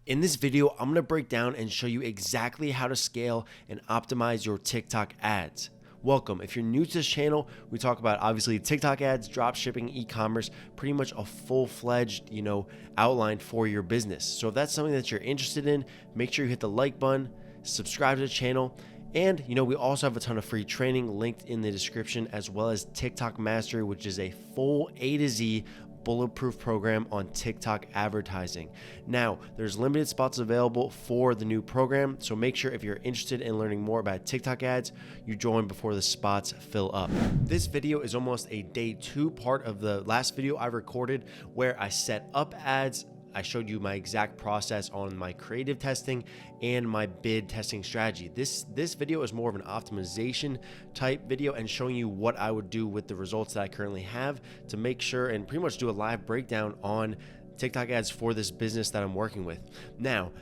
In this video, I'm gonna break down and show you exactly how to scale and optimize your TikTok ads. Welcome. If you're new to this channel, we talk about obviously TikTok ads, drop shipping, e-commerce, pretty much a full-fledged, outline for your business. So if that's something that you're interested in, make sure you hit the like button, subscribe to the channel, and we also have a ton of free training linked in the description, as well as TikTok Mastery, which is a full A to Z bulletproof program on TikTok advertising. Now, there's limited spots available for the new program, so make sure if you're interested in learning more about TikTok ads, you join before the spots fill up. This video is almost a day 2 part of the last video I recorded where I set up ads. I showed you my exact process on my creative testing and my bid testing strategy. This video is more of an optimization type video and showing you what I would do with the results that I currently have to make sure and pretty much do a live breakdown on TikTok ads for this business that I'm working with. Now,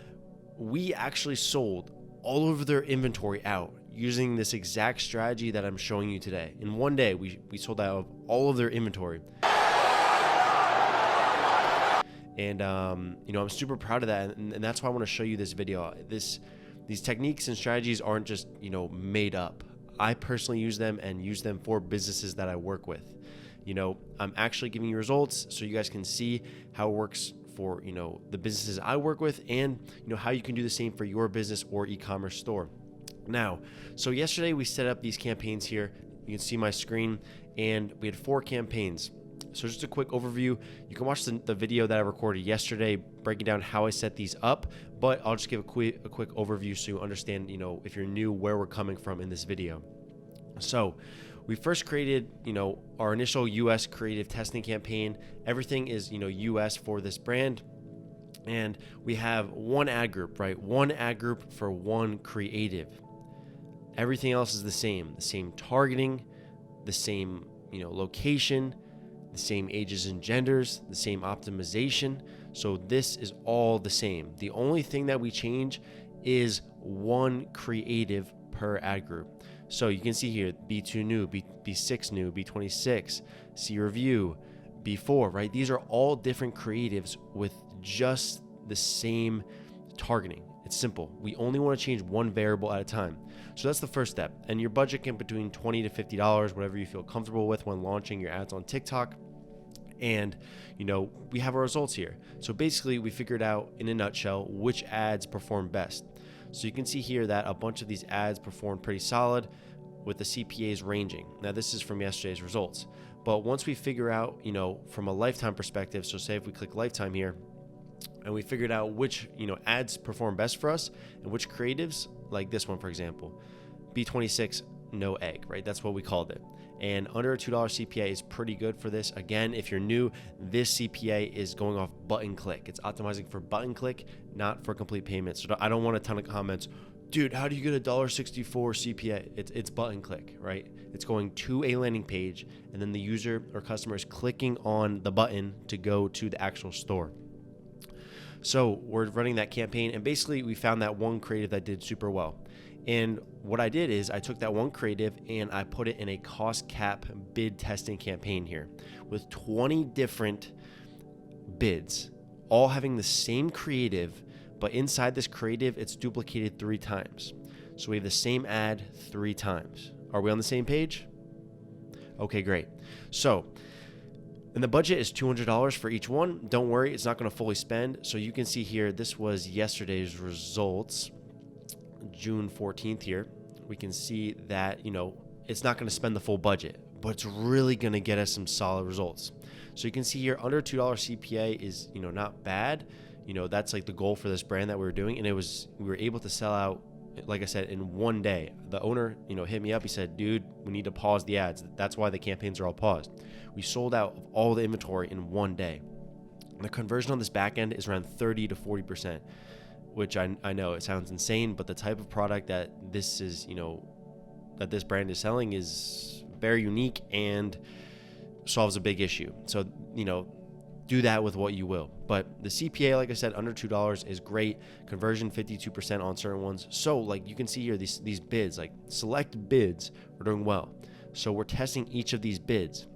we actually sold all of their inventory out using this exact strategy that I'm showing you today. In one day, we sold out all of their inventory. And, I'm super proud of that. And that's why I want to show you this video. These techniques and strategies aren't just, made up. I personally use them and use them for businesses that I work with. I'm actually giving you results so you guys can see how it works for, the businesses I work with and, how you can do the same for your business or e-commerce store. Now, so yesterday we set up these campaigns here. You can see my screen, and we had 4 campaigns. So just a quick overview. You can watch the video that I recorded yesterday breaking down how I set these up, but I'll just give a quick overview so you understand, if you're new, where we're coming from in this video. So we first created, our initial US creative testing campaign. Everything is, US for this brand. And we have one ad group, right? One ad group for one creative. Everything else is the same targeting, the same, location, the same ages and genders, the same optimization. So this is all the same. The only thing that we change is one creative per ad group. So you can see here, B2 new, B6 new, B26, C review, B4, right? These are all different creatives with just the same targeting. It's simple. We only want to change one variable at a time. So that's the first step. And your budget can be between $20 to $50, whatever you feel comfortable with when launching your ads on TikTok. And, we have our results here. So basically we figured out in a nutshell which ads perform best. So you can see here that a bunch of these ads perform pretty solid with the CPAs ranging. Now this is from yesterday's results. But once we figure out, from a lifetime perspective, so say if we click lifetime here, and we figured out which, ads perform best for us and which creatives, like this one, for example, B26, no egg, right? That's what we called it. And under a $2 CPA is pretty good for this. Again, if you're new, this CPA is going off button click. It's optimizing for button click, not for complete payment. So I don't want a ton of comments. Dude, how do you get a $1.64 CPA? It's button click, right? It's going to a landing page, and then the user or customer is clicking on the button to go to the actual store. So we're running that campaign, and basically we found that one creative that did super well. And what I did is I took that one creative and I put it in a cost cap bid testing campaign here with 20 different bids, all having the same creative, but inside this creative, it's duplicated 3 times. So we have the same ad 3 times. Are we on the same page? Okay, great. So, and the budget is $200 for each one. Don't worry, it's not going to fully spend. So you can see here, this was yesterday's results, June 14th here. We can see that, it's not going to spend the full budget, but it's really going to get us some solid results. So you can see here, under $2 CPA is, not bad. That's like the goal for this brand that we were doing. And we were able to sell out, like I said, in one day. The owner, hit me up. He said, dude, we need to pause the ads. That's why the campaigns are all paused. We sold out of all the inventory in one day. The conversion on this back end is around 30 to 40%, which I know it sounds insane, but the type of product that this is, that this brand is selling is very unique and solves a big issue. So, do that with what you will. But the CPA, like I said, under $2 is great. Conversion 52% on certain ones. So like you can see here, these bids, like select bids are doing well. So we're testing each of these bids.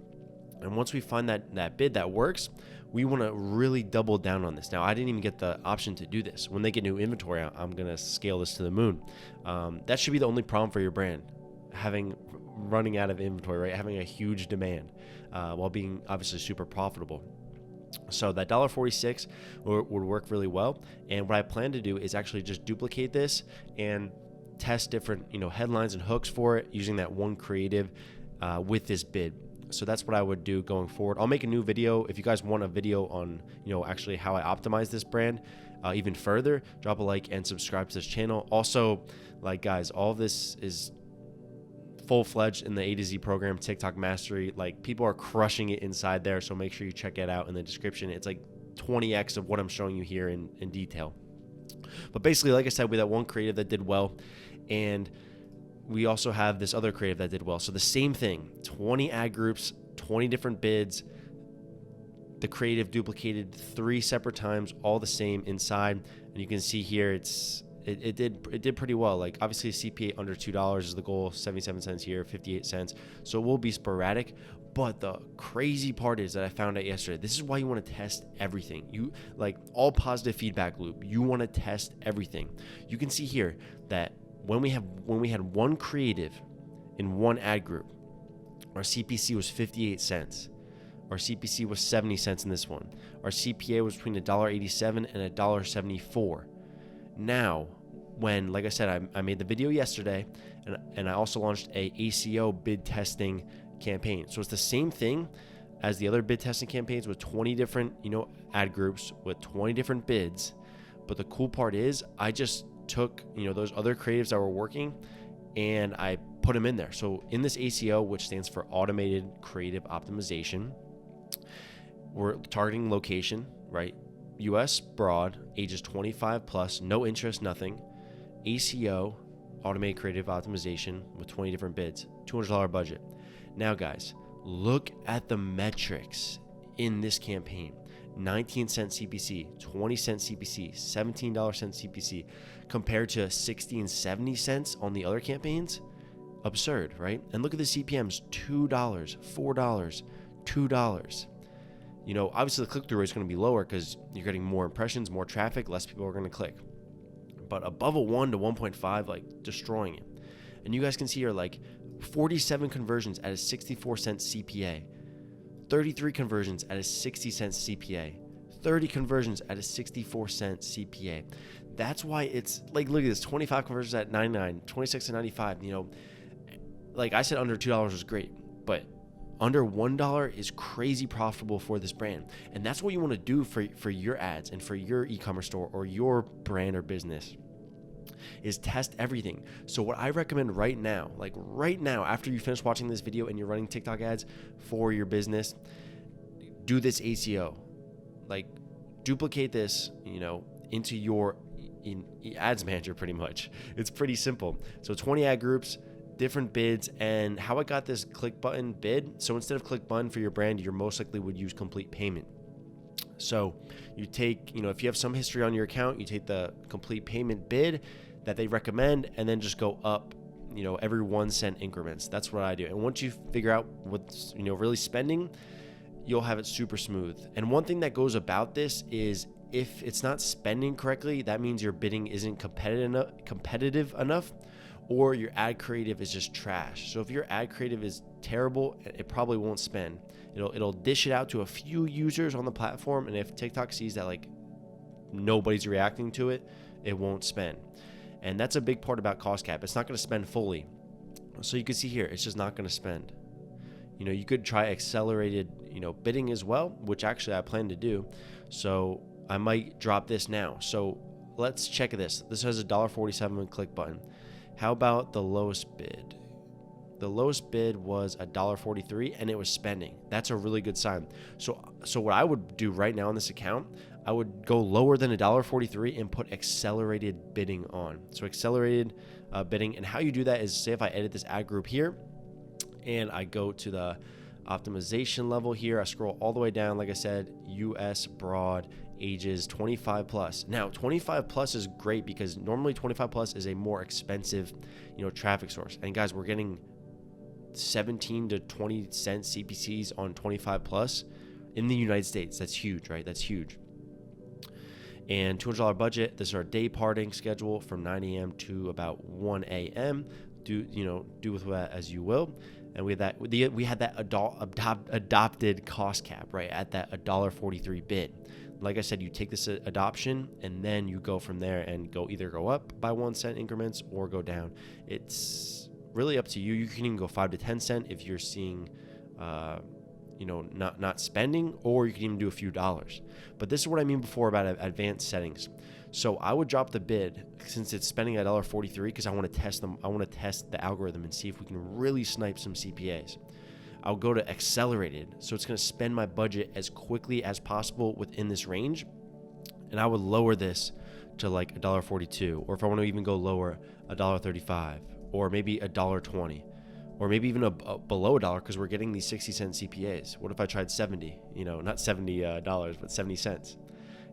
And once we find that bid that works, we want to really double down on this. Now, I didn't even get the option to do this. When they get new inventory, I'm going to scale this to the moon. That should be the only problem for your brand, running out of inventory, right? Having a huge demand while being obviously super profitable. So that $1.46 would work really well. And what I plan to do is actually just duplicate this and test different, headlines and hooks for it using that one creative with this bid. So that's what I would do going forward. I'll make a new video. If you guys want a video on, actually how I optimize this brand even further, drop a like and subscribe to this channel. Also, like, guys, all of this is full-fledged in the A to Z program, TikTok Mastery. Like, people are crushing it inside there, so make sure you check it out in the description. It's like 20x of what I'm showing you here in detail. But basically, like I said, we had that one creative that did well, and we also have this other creative that did well. So the same thing, 20 ad groups, 20 different bids. The creative duplicated 3 separate times, all the same inside. And you can see here, it did pretty well. Like, obviously CPA under $2 is the goal, 77 cents here, 58 cents. So it will be sporadic. But the crazy part is that I found out yesterday, this is why you want to test everything. You, like, all positive feedback loop, you want to test everything. You can see here that when we had one creative in one ad group, our CPC was 58 cents. Our CPC was 70 cents in this one. Our CPA was between $1.87 and $1.74. Now, when, like I said, I made the video yesterday, and I also launched a ACO bid testing campaign. So it's the same thing as the other bid testing campaigns with 20 different, ad groups with 20 different bids. But the cool part is I just took, those other creatives that were working, and I put them in there. So in this ACO, which stands for Automated Creative Optimization, we're targeting location, right? US broad, ages 25 plus, no interest, nothing. ACO, Automated Creative Optimization, with 20 different bids, $200 budget. Now, guys, look at the metrics in this campaign. 19-cent CPC, 20-cent CPC, $17 CPC, compared to 60 and 70 cents on the other campaigns. Absurd, right? And look at the CPMs, $2, $4, $2. Obviously the click-through rate is going to be lower because you're getting more impressions, more traffic, less people are going to click. But above a 1 to 1.5, like, destroying it. And you guys can see here, like, 47 conversions at a 64 cent CPA, 33 conversions at a 60 cent CPA, 30 conversions at a 64 cent CPA. That's why it's like, look at this, 25 conversions at 99, 26 to 95. Like I said, under $2 was great, but under $1 is crazy profitable for this brand. And that's what you want to do for your ads and for your e-commerce store or your brand or business, is test everything. So what I recommend right now, after you finish watching this video and you're running TikTok ads for your business, do this ACO. Like, duplicate this, into your ads manager pretty much. It's pretty simple. So 20 ad groups, different bids, and how I got this click button bid. So instead of click button for your brand, you most likely would use complete payment. So you take, if you have some history on your account, you take the complete payment bid that they recommend and then just go up, every 1 cent increments. That's what I do. And once you figure out what's, really spending, you'll have it super smooth. And one thing that goes about this is if it's not spending correctly, that means your bidding isn't competitive enough, or your ad creative is just trash. So if your ad creative is terrible, it probably won't spend. It'll dish it out to a few users on the platform, and if TikTok sees that, like, nobody's reacting to it, it won't spend. And that's a big part about cost cap. It's not going to spend fully. So you can see here, it's just not going to spend. You could try accelerated, bidding as well, which actually I plan to do. So I might drop this now. So let's check this. This has a $1.47 click button. How about the lowest bid? The lowest bid was $1.43 and it was spending. That's a really good sign. So what I would do right now on this account, I would go lower than $1.43 and put accelerated bidding on. So accelerated bidding. And how you do that is, say if I edit this ad group here and I go to the optimization level here, I scroll all the way down, like I said, US broad, ages 25 plus. Now 25 plus is great because normally 25 plus is a more expensive, traffic source. And guys, we're getting 17 to 20 cent CPCs on 25 plus. in the United States. That's huge, right? That's huge. And $200 budget. This is our day parting schedule from 9 a.m. to about 1 a.m. Do with that as you will. And we had that adopted cost cap, right, at that $1.43 bid. Like I said, you take this adoption and then you go from there and either go up by 1 cent increments or go down. It's really up to you. You can even go 5 to 10 cent if you're seeing, not spending, or you can even do a few dollars. But this is what I mean before about advanced settings. So I would drop the bid since it's spending at $1.43 because I want to test them. I want to test the algorithm and see if we can really snipe some CPAs. I'll go to accelerated. So it's going to spend my budget as quickly as possible within this range. And I would lower this to like $1.42, or if I want to even go lower, $1.35, or maybe $1.20, or maybe even below $1 because we're getting these 60-cent CPAs. What if I tried 70? Not $70, but 70 cents.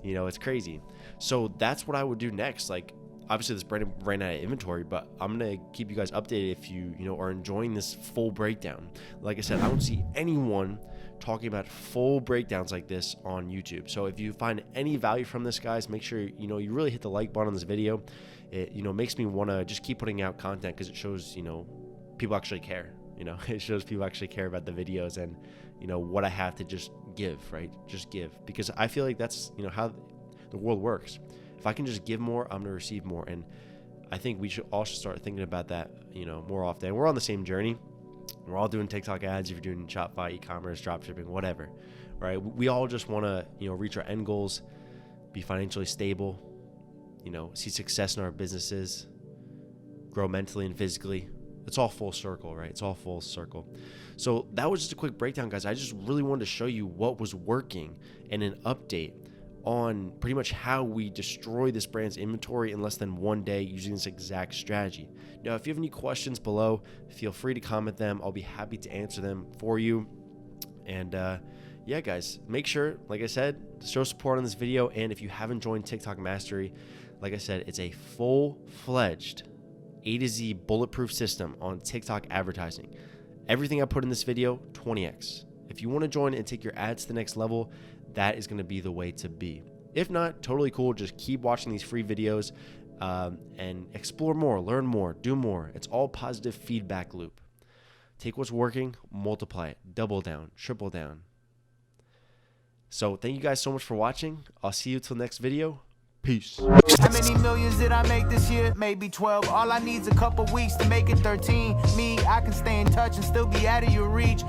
It's crazy. So that's what I would do next. Like, obviously this brand ran out of inventory, but I'm going to keep you guys updated if you are enjoying this full breakdown. Like I said, I don't see anyone talking about full breakdowns like this on YouTube. So if you find any value from this, guys, make sure, you really hit the like button on this video. It, makes me want to just keep putting out content because it shows, people actually care. It shows people actually care about the videos and, what I have to just give, right? Just give. Because I feel like that's, how the world works. If I can just give more, I'm going to receive more. And I think we should also start thinking about that, more often. We're on the same journey. We're all doing TikTok ads. If you're doing Shopify, e-commerce, dropshipping, whatever, right? We all just want to, reach our end goals, be financially stable, see success in our businesses, grow mentally and physically. It's all full circle, right? It's all full circle. So that was just a quick breakdown, guys. I just really wanted to show you what was working and an update on pretty much how we destroy this brand's inventory in less than 1 day using this exact strategy. Now, if you have any questions below, feel free to comment them. I'll be happy to answer them for you. And yeah, guys, make sure, like I said, to show support on this video. And if you haven't joined TikTok Mastery, like I said, it's a full-fledged A to Z bulletproof system on TikTok advertising. Everything I put in this video, 20x. If you want to join and take your ads to the next level, that is going to be the way to be. If not, totally cool. Just keep watching these free videos and explore more, learn more, do more. It's all positive feedback loop. Take what's working, multiply it, double down, triple down. So thank you guys so much for watching. I'll see you till next video. Peace. How many millions did I make this year? Maybe 12. All I need is a couple weeks to make it 13. Me, I can stay in touch and still be out of your reach.